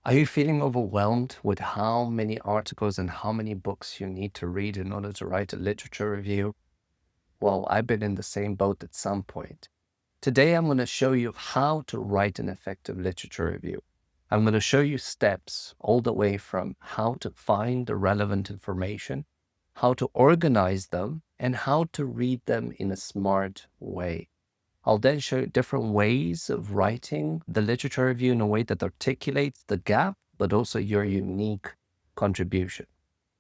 Are you feeling overwhelmed with how many articles and how many books you need to read in order to write a literature review? Well, I've been in the same boat at some point. Today, I'm going to show you how to write an effective literature review. I'm going to show you steps all the way from how to find the relevant information, how to organize them, and how to read them in a smart way. I'll then show you different ways of writing the literature review in a way that articulates the gap, but also your unique contribution.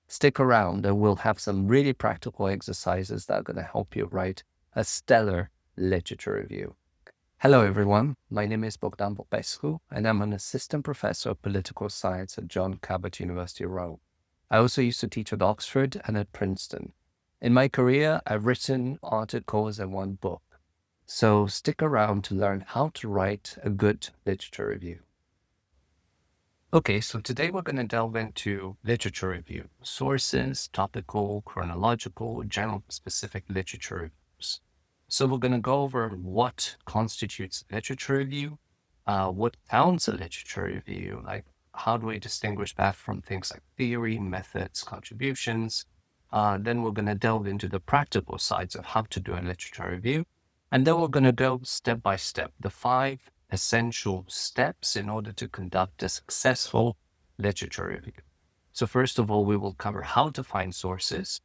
Stick around and we'll have some really practical exercises that are going to help you write a stellar literature review. Hello, everyone. My name is Bogdan Popescu, and I'm an assistant professor of political science at John Cabot University, Rome. I also used to teach at Oxford and at Princeton. In my career, I've written articles and one book. So stick around to learn how to write a good literature review. Okay, so today we're going to delve into literature review, sources, topical, chronological, general specific literature reviews. So we're going to go over what constitutes literature review, what counts a literature review, like how do we distinguish that from things like theory, methods, contributions. Then we're going to delve into the practical sides of how to do a literature review. And then we're going to go step by step, the 5 essential steps in order to conduct a successful literature review. So first of all, we will cover how to find sources.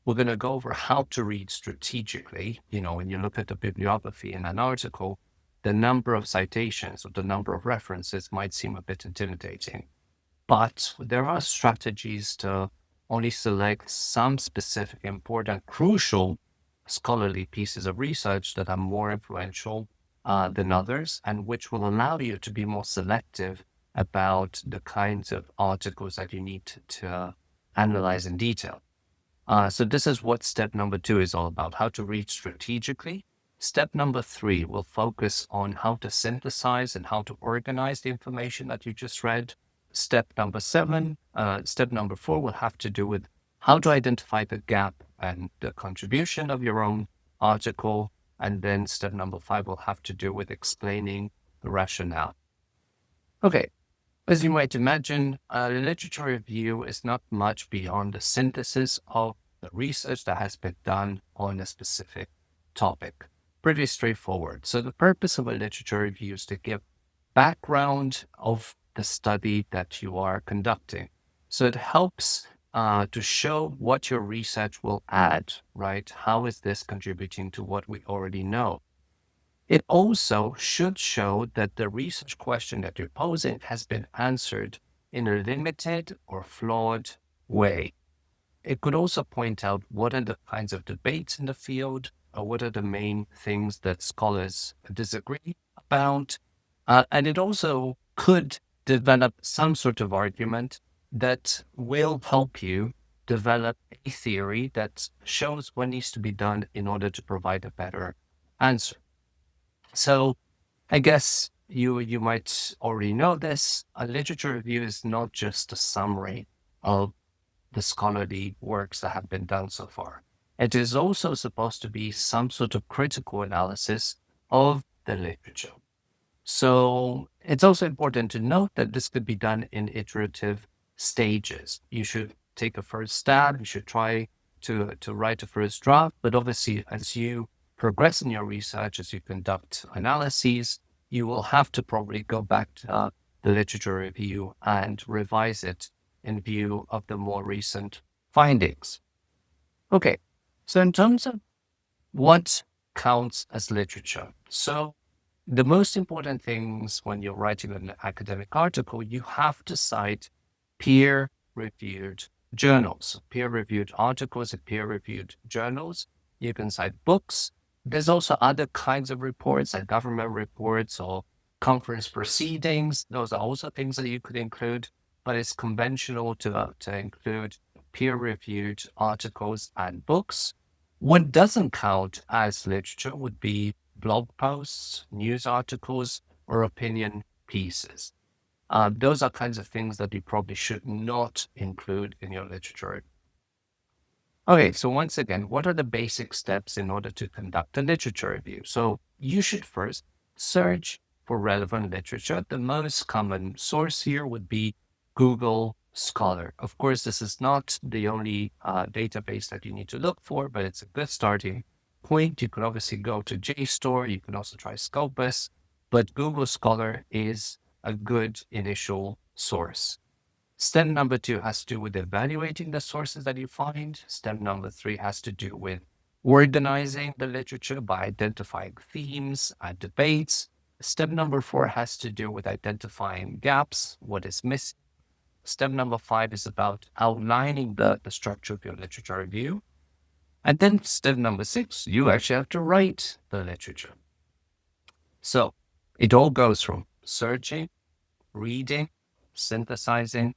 We're going to go over how to read strategically. When you look at the bibliography in an article, the number of citations or the number of references might seem a bit intimidating. But there are strategies to only select some specific, important, crucial scholarly pieces of research that are more influential than others, and which will allow you to be more selective about the kinds of articles that you need to analyze in detail. So this is what step number 2 is all about, how to read strategically. Step number 3 will focus on how to synthesize and how to organize the information that you just read. Step number 4 will have to do with how to identify the gap and the contribution of your own article. And then step number 5 will have to do with explaining the rationale. Okay, as you might imagine, a literature review is not much beyond the synthesis of the research that has been done on a specific topic. Pretty straightforward. So the purpose of a literature review is to give background of the study that you are conducting. So it helps to show what your research will add, right? How is this contributing to what we already know? It also should show that the research question that you're posing has been answered in a limited or flawed way. It could also point out what are the kinds of debates in the field, or what are the main things that scholars disagree about. And it also could develop some sort of argument that will help you develop a theory that shows what needs to be done in order to provide a better answer. So I guess you might already know this. A literature review is not just a summary of the scholarly works that have been done so far. It is also supposed to be some sort of critical analysis of the literature. So it's also important to note that this could be done in iterative stages. You should take a first stab, you should try to write a first draft, but obviously as you progress in your research, as you conduct analyses, you will have to probably go back to the literature review and revise it in view of the more recent findings. Okay, so in terms of what counts as literature, so the most important things when you're writing an academic article, you have to cite peer-reviewed journals, peer-reviewed articles and peer-reviewed journals. You can cite books. There's also other kinds of reports, like government reports or conference proceedings. Those are also things that you could include, but it's conventional to include peer-reviewed articles and books. What doesn't count as literature would be blog posts, news articles, or opinion pieces. Those are kinds of things that you probably should not include in your literature. Okay, so once again, what are the basic steps in order to conduct a literature review? So you should first search for relevant literature. The most common source here would be Google Scholar. Of course, this is not the only database that you need to look for, but it's a good starting point. You can obviously go to JSTOR. You can also try Scopus, but Google Scholar is a good initial source. Step number 2 has to do with evaluating the sources that you find. Step number 3 has to do with organizing the literature by identifying themes and debates. Step number 4 has to do with identifying gaps, what is missing. Step number 5 is about outlining the structure of your literature review. And then step number 6, you actually have to write the literature. So it all goes from searching, reading, synthesizing,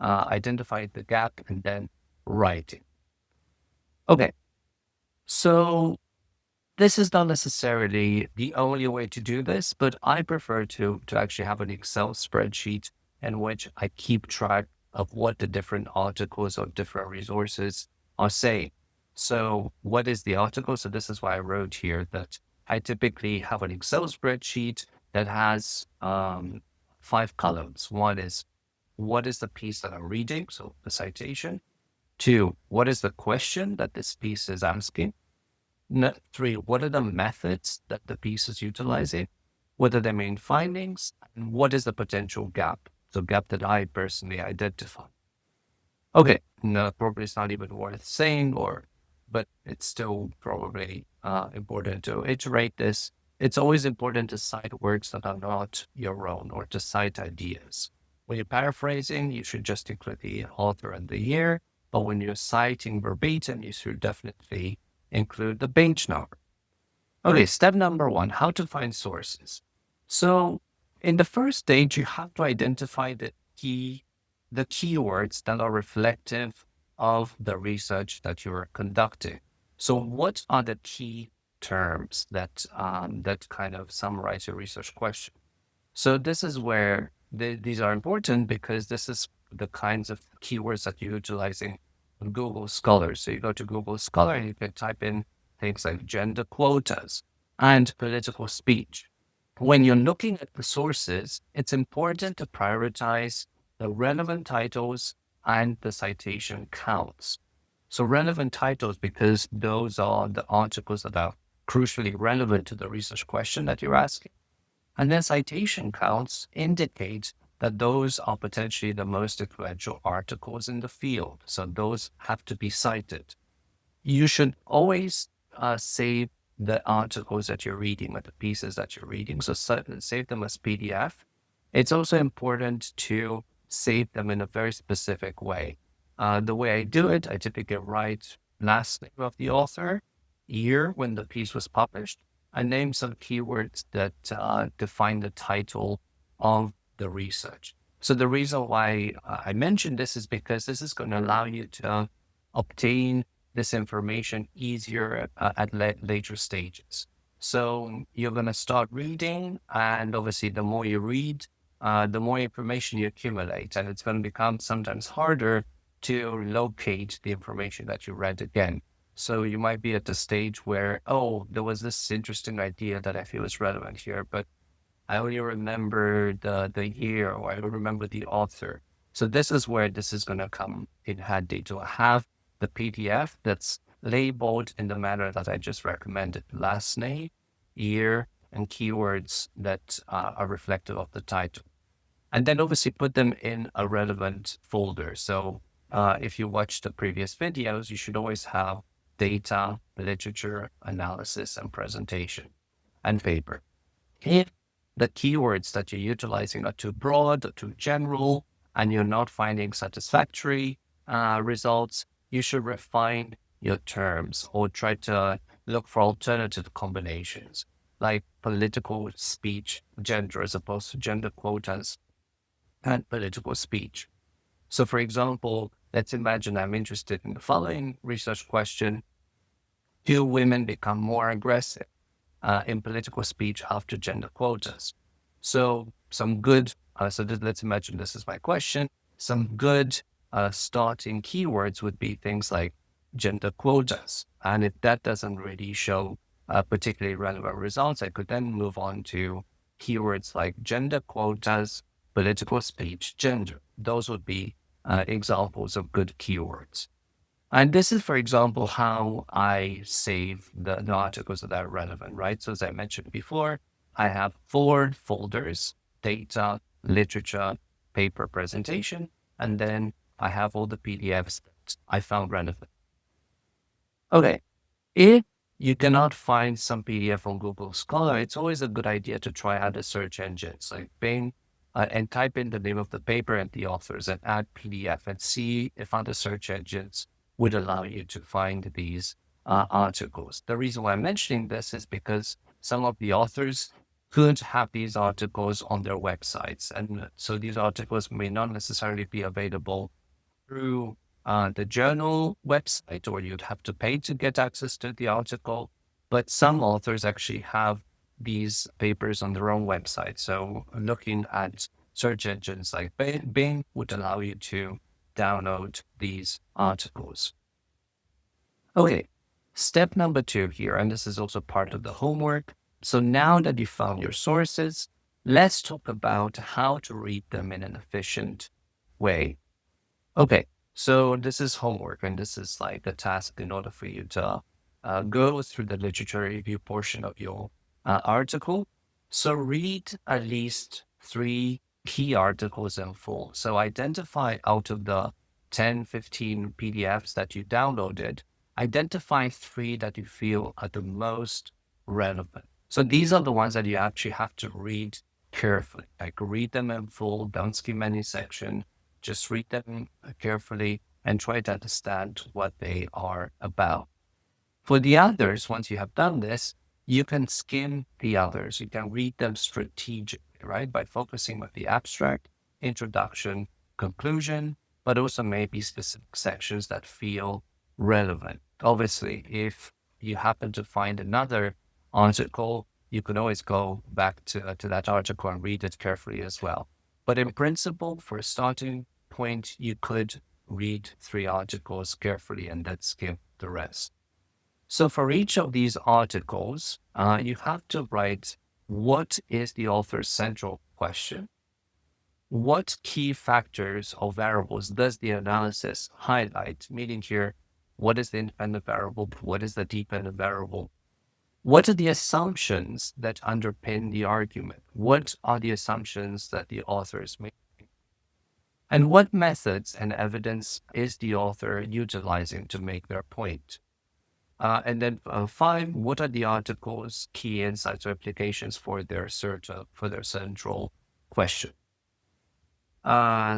identify the gap, and then writing. Okay, so this is not necessarily the only way to do this, but I prefer to actually have an Excel spreadsheet in which I keep track of what the different articles or different resources are saying. So what is the article? So this is why I wrote here that I typically have an Excel spreadsheet that has 5 columns. One is what is the piece that I'm reading? So the citation. 2, what is the question that this piece is asking? 3, what are the methods that the piece is utilizing? What are the main findings? And what is the potential gap? The gap that I personally identify. Okay, no, probably it's not even worth saying, but it's still probably important to iterate this. It's always important to cite works that are not your own or to cite ideas. When you're paraphrasing, you should just include the author and the year. But when you're citing verbatim, you should definitely include the page number. Okay, step number 1, how to find sources. So in the first stage, you have to identify the keywords that are reflective of the research that you're conducting. So what are the key terms that kind of summarize your research question? So this is where these are important because this is the kinds of keywords that you're utilizing on Google Scholar. So you go to Google Scholar and you can type in things like gender quotas and political speech. When you're looking at the sources, it's important to prioritize the relevant titles and the citation counts. So relevant titles, because those are the articles that are crucially relevant to the research question that you're asking. And then citation counts indicate that those are potentially the most influential articles in the field. So those have to be cited. You should always save the articles that you're reading or the pieces that you're reading. So save them as PDF. It's also important to save them in a very specific way. The way I do it, I typically write last name of the author, year when the piece was published, and name some keywords that define the title of the research. So the reason why I mentioned this is because this is going to allow you to obtain this information easier at later stages. So you're going to start reading, and obviously the more you read, the more information you accumulate, and it's going to become sometimes harder to locate the information that you read again. So you might be at the stage where, oh, there was this interesting idea that I feel is relevant here, but I only remember the year or I don't remember the author. So this is where this is going to come in handy to have the PDF that's labeled in the manner that I just recommended. Last name, year, and keywords that are reflective of the title. And then obviously put them in a relevant folder. So if you watch the previous videos, you should always have data, literature, analysis, and presentation, and paper. If the keywords that you're utilizing are too broad or too general, and you're not finding satisfactory results, you should refine your terms or try to look for alternative combinations, like political speech, gender, as opposed to gender quotas and political speech. So for example, let's imagine I'm interested in the following research question. Do women become more aggressive in political speech after gender quotas? So some good, let's imagine this is my question. Some good starting keywords would be things like gender quotas. And if that doesn't really show particularly relevant results, I could then move on to keywords like gender quotas, political speech, gender. Those would be examples of good keywords. And this is, for example, how I save the articles that are relevant, right? So as I mentioned before, I have 4 folders: data, literature, paper, presentation, and then I have all the PDFs that I found relevant. Okay. If you cannot find some PDF on Google Scholar, it's always a good idea to try other search engines like Bing, and type in the name of the paper and the authors and add PDF and see if other search engines would allow you to find these articles. The reason why I'm mentioning this is because some of the authors could have these articles on their websites. And so these articles may not necessarily be available through the journal website, or you'd have to pay to get access to the article. But some authors actually have these papers on their own website. So looking at search engines like Bing would allow you to download these articles. Okay, step number 2 here, and this is also part of the homework. So now that you found your sources, let's talk about how to read them in an efficient way. Okay, so this is homework, and this is like a task in order for you to go through the literature review portion of your article. So read at least 3 key articles in full. So identify out of the 10, 15 PDFs that you downloaded, identify 3 that you feel are the most relevant. So these are the ones that you actually have to read carefully, like read them in full, don't skim any section, just read them carefully and try to understand what they are about. For the others, once you have done this, you can skim the others. You can read them strategically, right? By focusing on the abstract, introduction, conclusion, but also maybe specific sections that feel relevant. Obviously, if you happen to find another article, you can always go back to that article and read it carefully as well. But in principle, for a starting point, you could read 3 articles carefully and then skim the rest. So for each of these articles, you have to write what is the author's central question? What key factors or variables does the analysis highlight? Meaning here, what is the independent variable? What is the dependent variable? What are the assumptions that underpin the argument? What are the assumptions that the author is making? And what methods and evidence is the author utilizing to make their point? And then 5, what are the article's key insights or applications for their central question?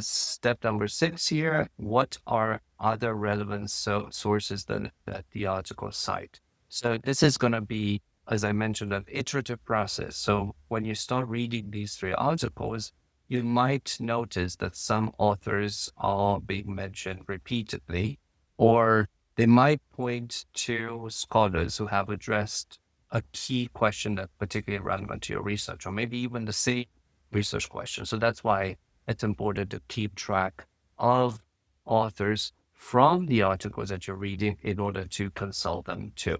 Step number 6 here, what are other relevant sources that the article cite? So this is going to be, as I mentioned, an iterative process. So when you start reading these 3 articles, you might notice that some authors are being mentioned repeatedly, or they might point to scholars who have addressed a key question that's particularly relevant to your research, or maybe even the same research question. So that's why it's important to keep track of authors from the articles that you're reading in order to consult them too.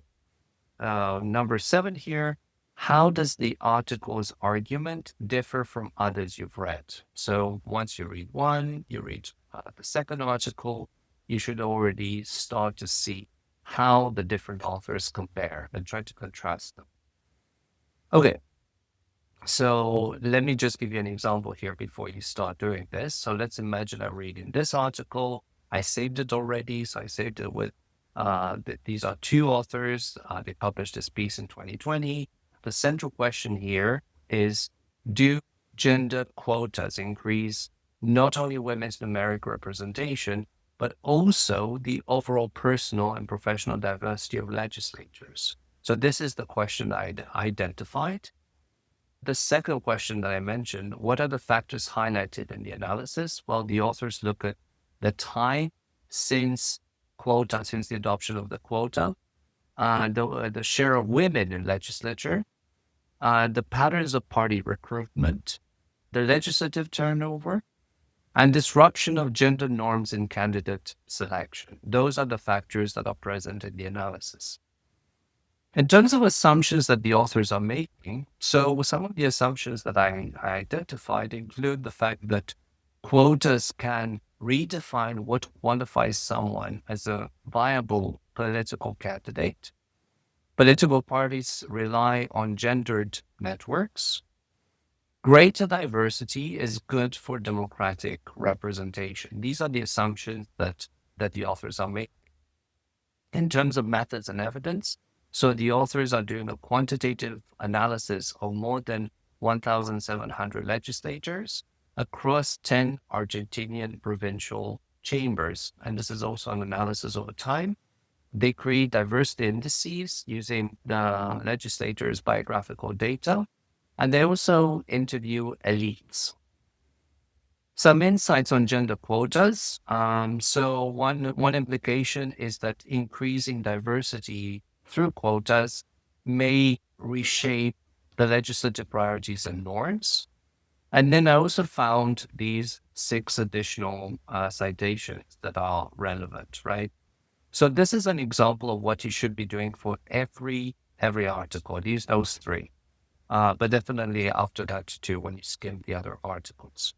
Number 7 here, how does the article's argument differ from others you've read? So once you read one, you read the second article, you should already start to see how the different authors compare and try to contrast them. Okay, so let me just give you an example here before you start doing this. So let's imagine I'm reading this article. I saved it already. So I saved it with, these are 2 authors. They published this piece in 2020. The central question here is, do gender quotas increase not only women's numeric representation, but also the overall personal and professional diversity of legislators? So this is the question I identified. The second question that I mentioned, what are the factors highlighted in the analysis? Well, the authors look at the time since the adoption of the quota, the share of women in legislature, the patterns of party recruitment, the legislative turnover, and disruption of gender norms in candidate selection. Those are the factors that are present in the analysis. In terms of assumptions that the authors are making, so some of the assumptions that I identified include the fact that quotas can redefine what qualifies someone as a viable political candidate. Political parties rely on gendered networks. Greater diversity is good for democratic representation. These are the assumptions that the authors are making. In terms of methods and evidence, so the authors are doing a quantitative analysis of more than 1,700 legislators across 10 Argentinian provincial chambers. And this is also an analysis over time. They create diversity indices using the legislators' biographical data. And they also interview elites. Some insights on gender quotas. So one implication is that increasing diversity through quotas may reshape the legislative priorities and norms. And then I also found these 6 additional citations that are relevant, right? So this is an example of what you should be doing for every article. Those 3, but definitely after that too when you skim the other articles.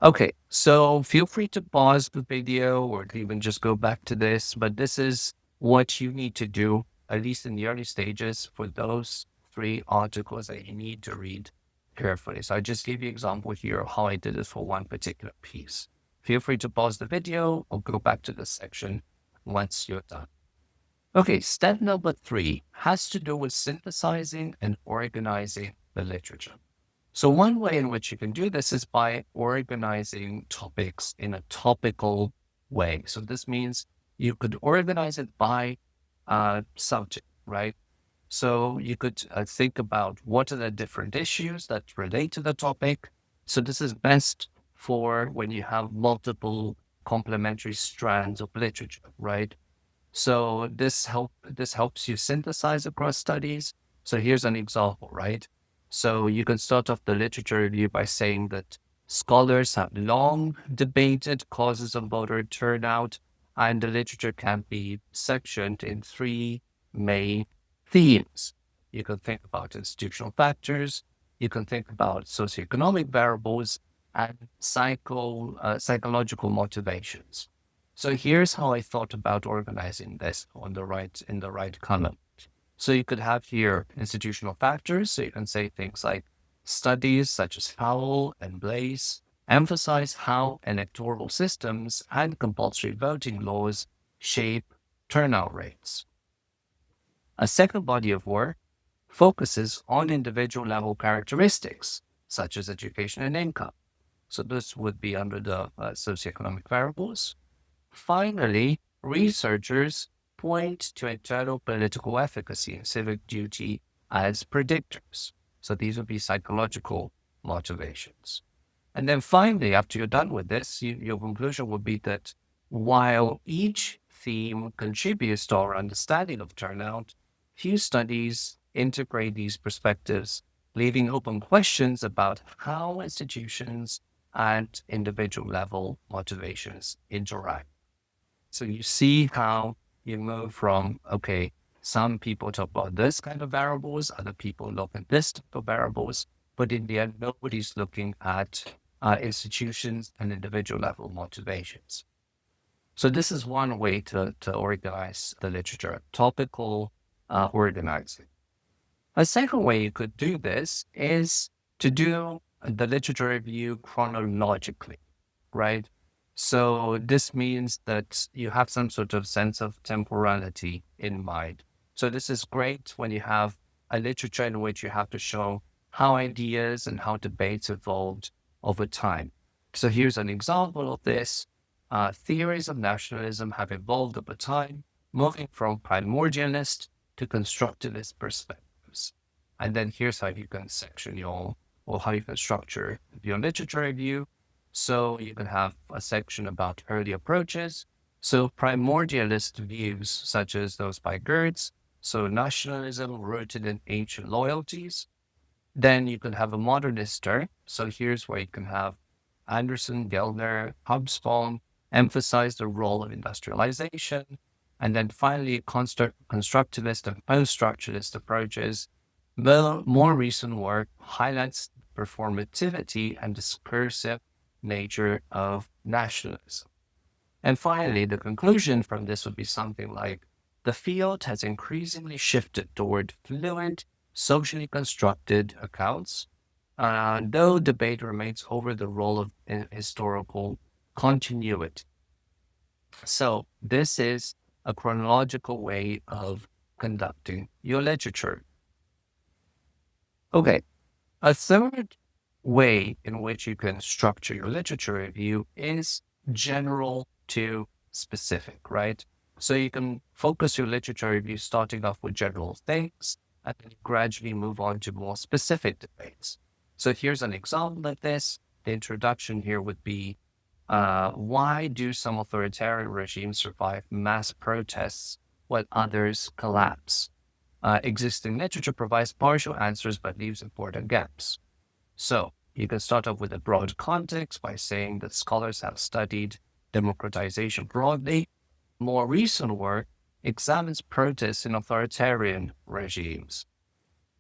Okay, so feel free to pause the video or even just go back to this, but this is what you need to do, at least in the early stages, for those 3 articles that you need to read carefully. So I just gave you an example here of how I did it for one particular piece. Feel free to pause the video or go back to this section once you're done. Okay, step number 3 has to do with synthesizing and organizing the literature. So one way in which you can do this is by organizing topics in a topical way. So this means you could organize it by subject, right? So you could think about what are the different issues that relate to the topic. So this is best for when you have multiple complementary strands of literature, right? So this helps you synthesize across studies. So here's an example, right? So you can start off the literature review by saying that scholars have long debated causes of voter turnout, and the literature can be sectioned in 3 main themes. You can think about institutional factors, you can think about socioeconomic variables, and psychological motivations. So here's how I thought about organizing this in the right column. So you could have here institutional factors. So you can say things like studies such as Powell and Blaze emphasize how electoral systems and compulsory voting laws shape turnout rates. A second body of work focuses on individual level characteristics such as education and income. So this would be under the socioeconomic variables. Finally, researchers point to internal political efficacy and civic duty as predictors. So these would be psychological motivations. And then finally, after you're done with this, your conclusion would be that while each theme contributes to our understanding of turnout, few studies integrate these perspectives, leaving open questions about how institutions and individual level motivations interact. So you see how you move from, okay, some people talk about this kind of variables, other people look at this type of variables, but in the end, nobody's looking at institutions and individual level motivations. So this is one way to organize the literature, topical organizing. A second way you could do this is to do the literature review chronologically, right? So this means that you have some sort of sense of temporality in mind. So this is great when you have a literature in which you have to show how ideas and how debates evolved over time. So here's an example of this. Theories of nationalism have evolved over time, moving from primordialist to constructivist perspectives. And then here's how you can section or how you can structure your literature review. So you can have a section about early approaches. So primordialist views, such as those by Grad, so nationalism rooted in ancient loyalties. Then you can have a modernist turn. So here's where you can have Anderson, Gellner, Hobsbawm emphasize the role of industrialization. And then finally, constructivist and post-structuralist approaches. The more recent work highlights performativity and discursive nature of nationalism. And finally, the conclusion from this would be something like the field has increasingly shifted toward fluent, socially constructed accounts, though debate remains over the role of historical continuity. So, this is a chronological way of conducting your literature. Okay, a third way in which you can structure your literature review is general to specific, right? So you can focus your literature review starting off with general things and then gradually move on to more specific debates. So here's an example of this. The introduction here would be why do some authoritarian regimes survive mass protests while others collapse? Existing literature provides partial answers but leaves important gaps. So you can start off with a broad context by saying that scholars have studied democratization broadly. More recent work examines protests in authoritarian regimes.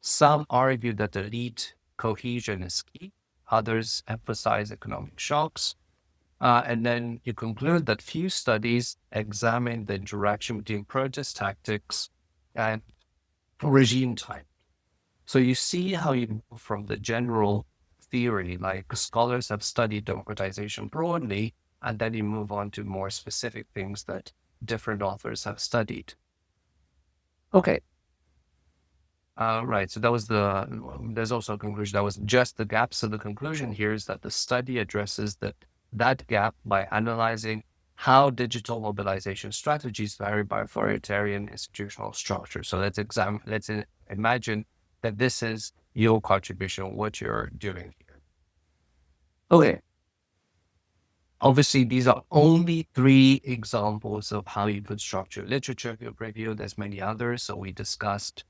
Some argue that elite cohesion is key. Others emphasize economic shocks. And then you conclude that few studies examine the interaction between protest tactics and regime type. So you see how you move from the general theory, like scholars have studied democratization broadly, and then you move on to more specific things that different authors have studied. Okay. Right. So that was there's also a conclusion. That was just the gap. So the conclusion here is that the study addresses that gap by analyzing how digital mobilization strategies vary by authoritarian institutional structure. So let's imagine that this is your contribution, what you're doing here. Okay. Obviously, these are only three examples of how you could structure literature review. There's many others. So we discussed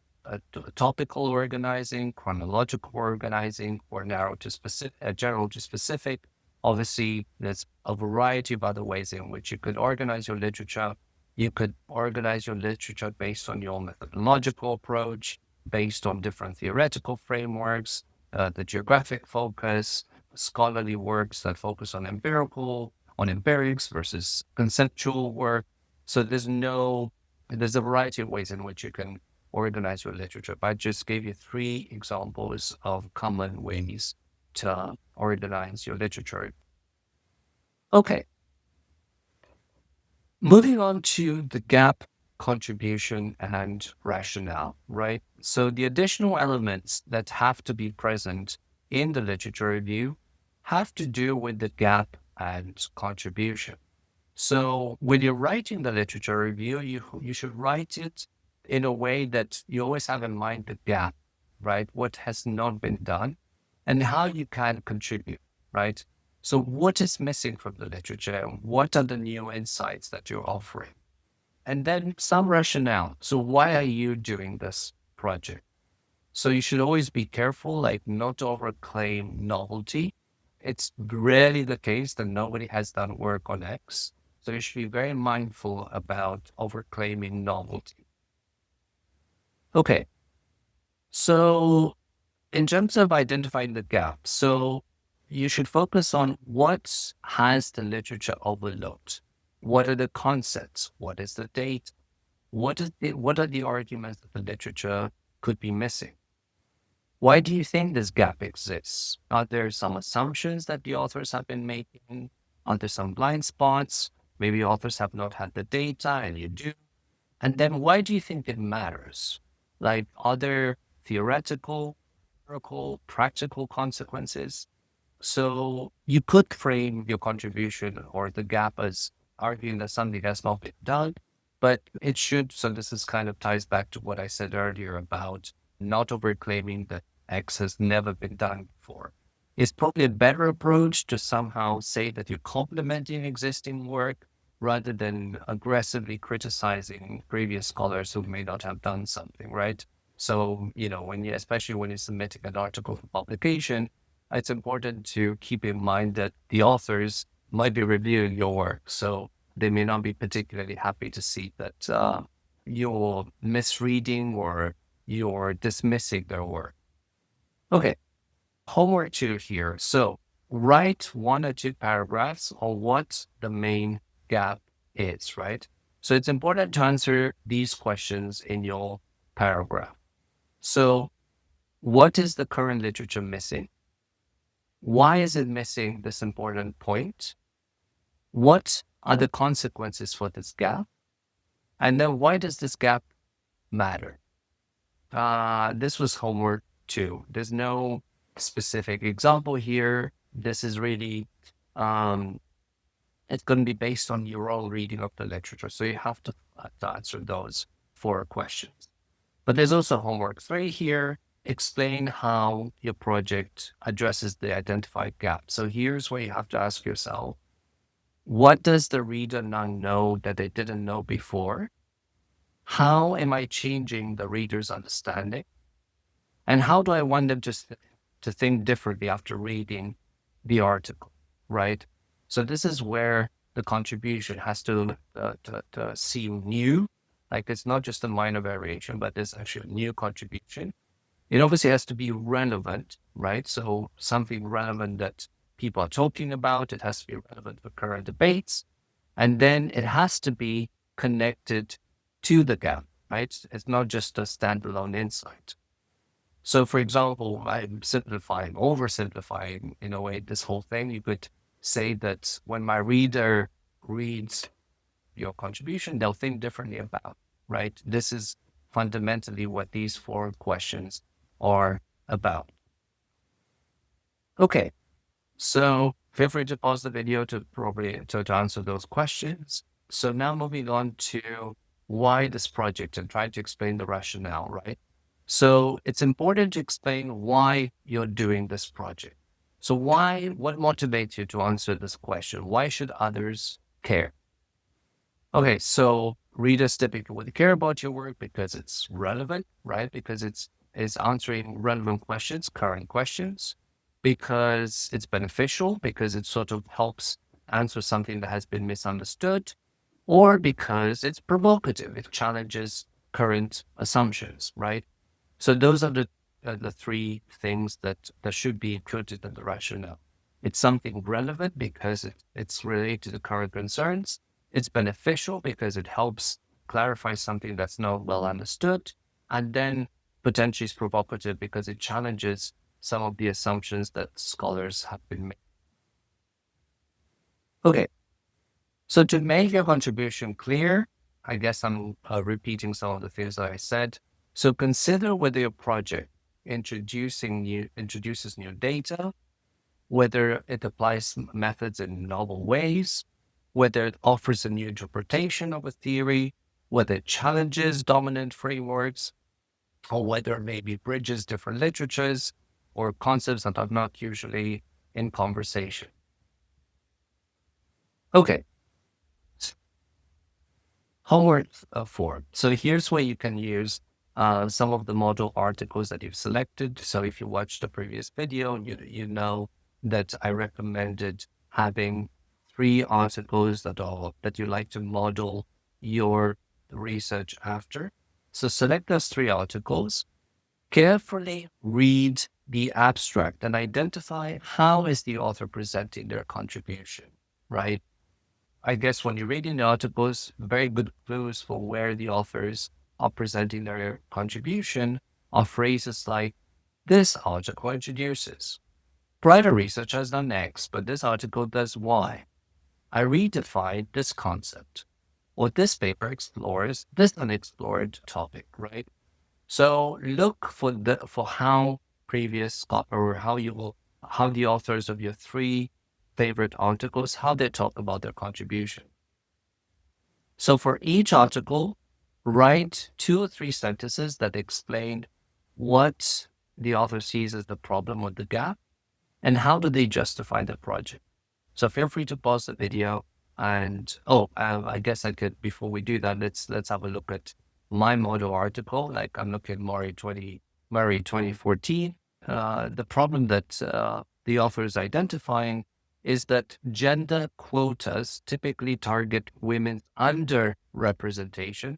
topical organizing, chronological organizing, or narrow to specific, general to specific. Obviously, there's a variety of other ways in which you could organize your literature. You could organize your literature based on your methodological approach, based on different theoretical frameworks, the geographic focus, scholarly works that focus on empirics versus conceptual work. So there's a variety of ways in which you can organize your literature. But I just gave you three examples of common ways to organize your literature. Okay, moving on to the gap, contribution, and rationale, right? So the additional elements that have to be present in the literature review have to do with the gap and contribution. So when you're writing the literature review, you should write it in a way that you always have in mind the gap, right? What has not been done and how you can contribute, right? So what is missing from the literature? What are the new insights that you're offering? And then some rationale. So why are you doing this project? So you should always be careful, like not to overclaim novelty. It's rarely the case that nobody has done work on X. So you should be very mindful about overclaiming novelty. Okay. So in terms of identifying the gap, so you should focus on what has the literature overlooked. What are the concepts? What is the data? What are the arguments that the literature could be missing? Why do you think this gap exists? Are there some assumptions that the authors have been making? Are there some blind spots? Maybe authors have not had the data and you do. And then why do you think it matters? Like, are there theoretical, empirical, practical consequences? So you could frame your contribution or the gap as arguing that something has not been done, but it should. So this is kind of ties back to what I said earlier about not overclaiming that X has never been done before. It's probably a better approach to somehow say that you're complementing existing work rather than aggressively criticizing previous scholars who may not have done something, right? So, especially when you're submitting an article for publication, it's important to keep in mind that the authors might be reviewing your work. So they may not be particularly happy to see that you're misreading or you're dismissing their work. Okay, homework 2 here. So write 1 or 2 paragraphs on what the main gap is, right? So it's important to answer these questions in your paragraph. So what is the current literature missing? Why is it missing this important point? What are the consequences for this gap? And then why does this gap matter? This was homework 2. There's no specific example here. This is really, um, it's going to be based on your own reading of the literature. So you have to answer those 4 questions. But there's also homework 3 here. Explain how your project addresses the identified gap. So here's where you have to ask yourself, what does the reader now know that they didn't know before? How am I changing the reader's understanding? And how do I want them to think differently after reading the article, right? So this is where the contribution has to seem new. Like it's not just a minor variation, but there's actually a new contribution. It obviously has to be relevant, right? So something relevant that people are talking about. It has to be relevant for current debates. And then it has to be connected to the gap, right? It's not just a standalone insight. So, for example, I'm simplifying, oversimplifying in a way this whole thing. You could say that when my reader reads your contribution, they'll think differently about, right? This is fundamentally what these 4 questions are about. Okay, so feel free to pause the video to answer those questions. So now moving on to why this project and trying to explain the rationale, right? So it's important to explain why you're doing this project. So what motivates you to answer this question? Why should others care? Okay, so readers typically would care about your work because it's relevant, right? Because it's answering relevant questions, current questions, because it's beneficial, because it sort of helps answer something that has been misunderstood, or because it's provocative, it challenges current assumptions, right? So those are the 3 things that should be included in the rationale. It's something relevant because it's related to current concerns. It's beneficial because it helps clarify something that's not well understood. And then potentially it's provocative because it challenges some of the assumptions that scholars have been made. Okay, so to make your contribution clear, I guess I'm repeating some of the things that I said. So consider whether your project introduces new data, whether it applies methods in novel ways, whether it offers a new interpretation of a theory, whether it challenges dominant frameworks, or whether it maybe bridges different literatures or concepts that are not usually in conversation. Okay, homework 4. So here's where you can use some of the model articles that you've selected. So if you watched the previous video, you know that I recommended having 3 articles that you like to model your research after. So select those 3 articles, carefully read the abstract and identify how is the author presenting their contribution, right? I guess when you're reading the articles, very good clues for where the authors are presenting their contribution are phrases like, this article introduces. Prior research has done X, but this article does Y. I redefined this concept. Or this paper explores this unexplored topic, right? So look for how previous or how the authors of your 3 favorite articles, how they talk about their contribution. So for each article, write 2 or 3 sentences that explain what the author sees as the problem or the gap and how do they justify the project. So feel free to pause the video and, I guess I could, before we do that, let's have a look at my model article. Like I'm looking at Murray 2014. The problem that the author is identifying is that gender quotas typically target women's underrepresentation,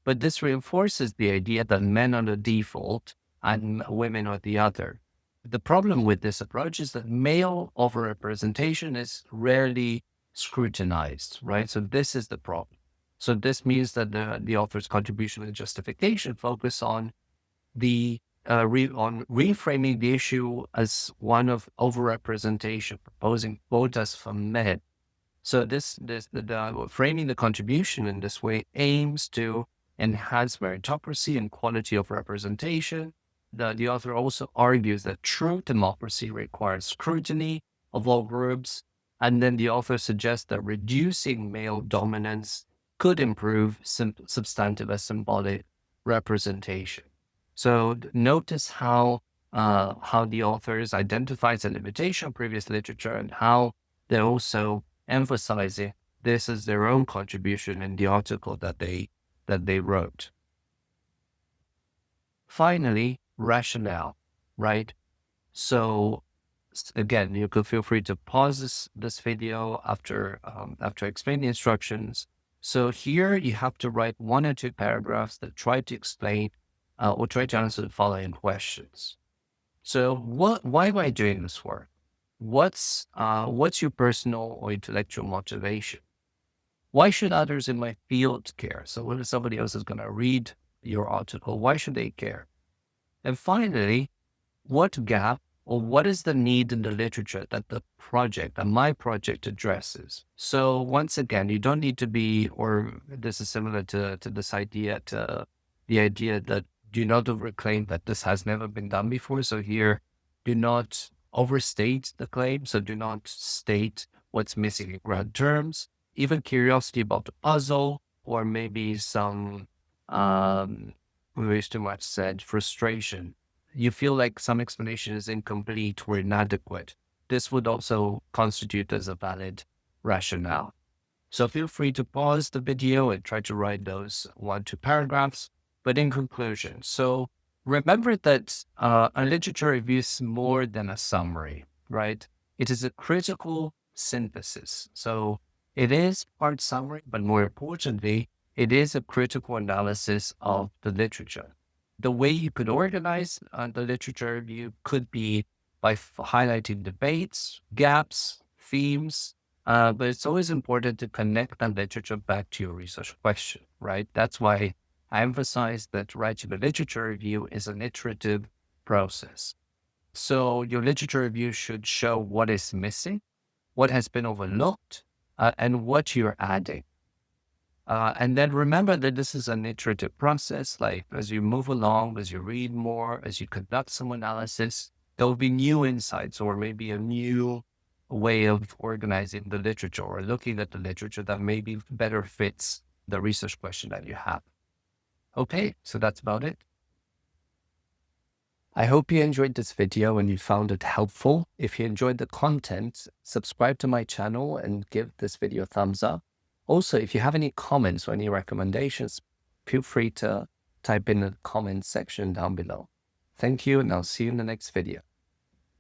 but this reinforces the idea that men are the default and women are the other. The problem with this approach is that male overrepresentation is rarely scrutinized, right? So this is the problem. So this means that the author's contribution and justification focus on on reframing the issue as one of overrepresentation, proposing quotas for men. So the framing the contribution in this way aims to enhance meritocracy and quality of representation. The author also argues that true democracy requires scrutiny of all groups, and then the author suggests that reducing male dominance could improve substantive and symbolic representation. So notice how the authors identifies a limitation of previous literature and how they also emphasizing this as their own contribution in the article that they wrote. Finally, rationale, right? So again, you could feel free to pause this video after explaining the instructions. So here you have to write 1 or 2 paragraphs that try to explain or try to answer the following questions. So why am I doing this work? What's your personal or intellectual motivation? Why should others in my field care? So when somebody else is going to read your article, why should they care? And finally, what gap or what is the need in the literature that my project addresses? So once again, you don't need to be, or this is similar to this idea, to the idea that do not overclaim that this has never been done before. So here, do not overstate the claim. So do not state what's missing in grad terms, even curiosity about the puzzle, or maybe some, too much said, frustration. You feel like some explanation is incomplete or inadequate. This would also constitute as a valid rationale. So feel free to pause the video and try to write those 1, 2 paragraphs. But in conclusion, so remember that a literature review is more than a summary, right? It is a critical synthesis. So it is part summary, but more importantly, it is a critical analysis of the literature. The way you could organize the literature review could be by highlighting debates, gaps, themes, but it's always important to connect that literature back to your research question, right? That's why I emphasize that writing a literature review is an iterative process. So your literature review should show what is missing, what has been overlooked, and what you're adding. And then remember that this is an iterative process. Like as you move along, as you read more, as you conduct some analysis, there will be new insights or maybe a new way of organizing the literature or looking at the literature that maybe better fits the research question that you have. Okay, so that's about it. I hope you enjoyed this video and you found it helpful. If you enjoyed the content, subscribe to my channel and give this video a thumbs up. Also, if you have any comments or any recommendations, feel free to type in the comments section down below. Thank you, and I'll see you in the next video.